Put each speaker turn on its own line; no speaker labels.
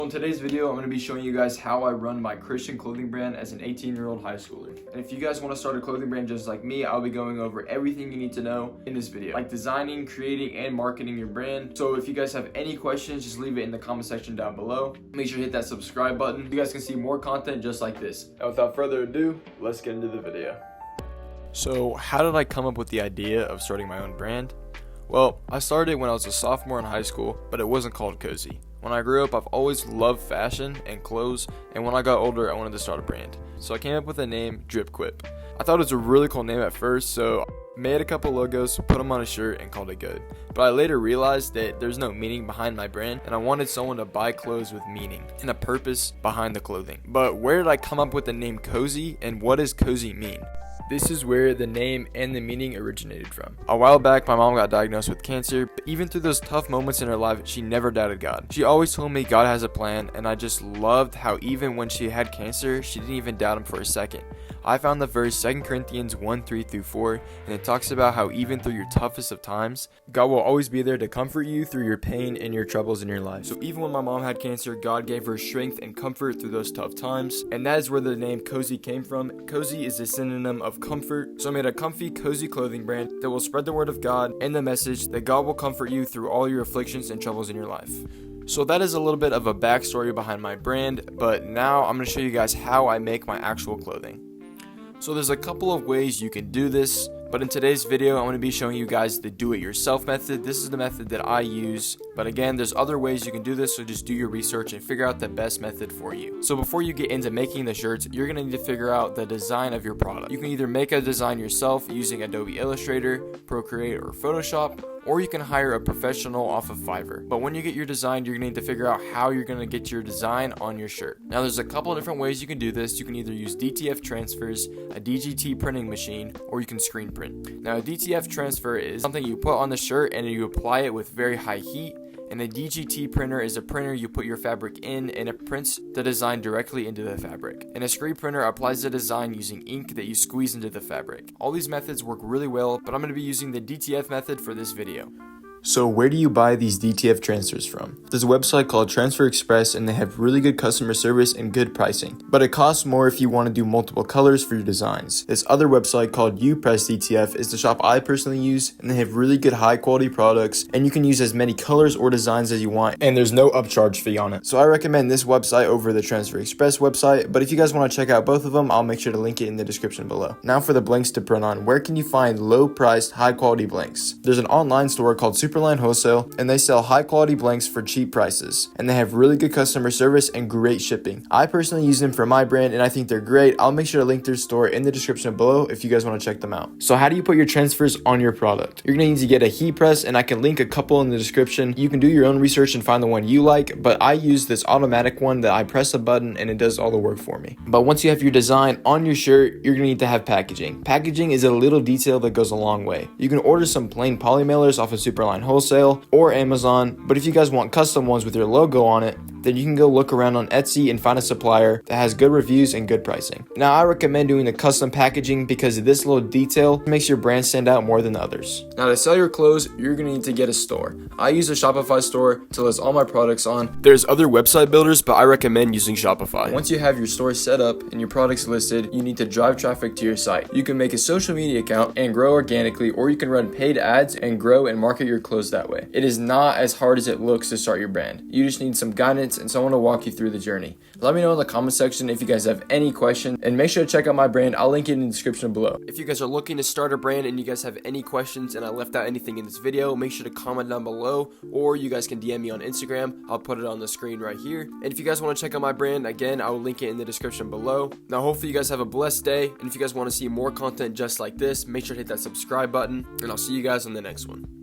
In today's video, I'm going to be showing you guys how I run my Christian clothing brand as an 18-year-old high schooler. And if you guys want to start a clothing brand just like me, I'll be going over everything you need to know in this video, like designing, creating, and marketing your brand. So if you guys have any questions, just leave it in the comment section down below. Make sure to hit that subscribe button so you guys can see more content just like this. And without further ado, let's get into the video. So how did I come up with the idea of starting my own brand? Well, I started when I was a sophomore in high school, but it wasn't called Cozy. When I grew up, I've always loved fashion and clothes, and when I got older, I wanted to start a brand. So I came up with the name Drip Quip. I thought it was a really cool name at first, so I made a couple logos, put them on a shirt, and called it good. But I later realized that there's no meaning behind my brand, and I wanted someone to buy clothes with meaning and a purpose behind the clothing. But where did I come up with the name Cozy, and what does Cozy mean? This is where the name and the meaning originated from. A while back, my mom got diagnosed with cancer, but even through those tough moments in her life, she never doubted God. She always told me God has a plan, and I just loved how even when she had cancer, she didn't even doubt him for a second. I found the verse 2 Corinthians 1:3-4, and it talks about how even through your toughest of times, God will always be there to comfort you through your pain and your troubles in your life. So even when my mom had cancer, God gave her strength and comfort through those tough times, and that is where the name Cozy came from. Cozy is a synonym of comfort, so I made a comfy, cozy clothing brand that will spread the word of God and the message that God will comfort you through all your afflictions and troubles in your life. So that is a little bit of a backstory behind my brand, but now I'm going to show you guys how I make my actual clothing. So there's a couple of ways you can do this, but in today's video, I'm going to be showing you guys the do-it-yourself method. This is the method that I use, but again, there's other ways you can do this, so just do your research and figure out the best method for you. So before you get into making the shirts, you're going to need to figure out the design of your product. You can either make a design yourself using Adobe Illustrator, Procreate, or Photoshop, or you can hire a professional off of Fiverr. But when you get your design, you're going to need to figure out how you're going to get your design on your shirt. Now there's a couple of different ways you can do this. You can either use DTF transfers, a DGT printing machine, or you can screen print. Now a DTF transfer is something you put on the shirt and you apply it with very high heat. And a DGT printer is a printer you put your fabric in and it prints the design directly into the fabric. And a screen printer applies the design using ink that you squeeze into the fabric. All these methods work really well, but I'm going to be using the DTF method for this video. So where do you buy these DTF transfers from? There's a website called Transfer Express and they have really good customer service and good pricing. But it costs more if you want to do multiple colors for your designs. This other website called UPress DTF is the shop I personally use, and they have really good high quality products and you can use as many colors or designs as you want, and there's no upcharge fee on it. So I recommend this website over the Transfer Express website, but if you guys want to check out both of them, I'll make sure to link it in the description below. Now for the blanks to print on, where can you find low priced, high quality blanks? There's an online store called Superline Wholesale, and they sell high quality blanks for cheap prices, and they have really good customer service and great shipping. I personally use them for my brand and I think they're great. I'll make sure to link their store in the description below if you guys want to check them out. So how do you put your transfers on your product? You're going to need to get a heat press, and I can link a couple in the description. You can do your own research and find the one you like, but I use this automatic one that I press a button and it does all the work for me. But once you have your design on your shirt, you're going to need to have packaging. Packaging is a little detail that goes a long way. You can order some plain poly mailers off of Superline Wholesale or Amazon, but if you guys want custom ones with your logo on it, then you can go look around on Etsy and find a supplier that has good reviews and good pricing. Now I recommend doing the custom packaging because this little detail makes your brand stand out more than others. Now to sell your clothes, you're going to need to get a store. I use a Shopify store to list all my products on. There's other website builders, but I recommend using Shopify. Once you have your store set up and your products listed, you need to drive traffic to your site. You can make a social media account and grow organically, or you can run paid ads and grow and market your clothes that way. It is not as hard as it looks to start your brand. You just need some guidance and someone to walk you through the journey. Let me know in the comment section if you guys have any questions, and make sure to check out my brand. I'll link it in the description below. If you guys are looking to start a brand and you guys have any questions and I left out anything in this video, make sure to comment down below, or you guys can DM me on Instagram. I'll put it on the screen right here. And if you guys want to check out my brand, again, I will link it in the description below. Now hopefully you guys have a blessed day, and if you guys want to see more content just like this, make sure to hit that subscribe button, and I'll see you guys on the next one.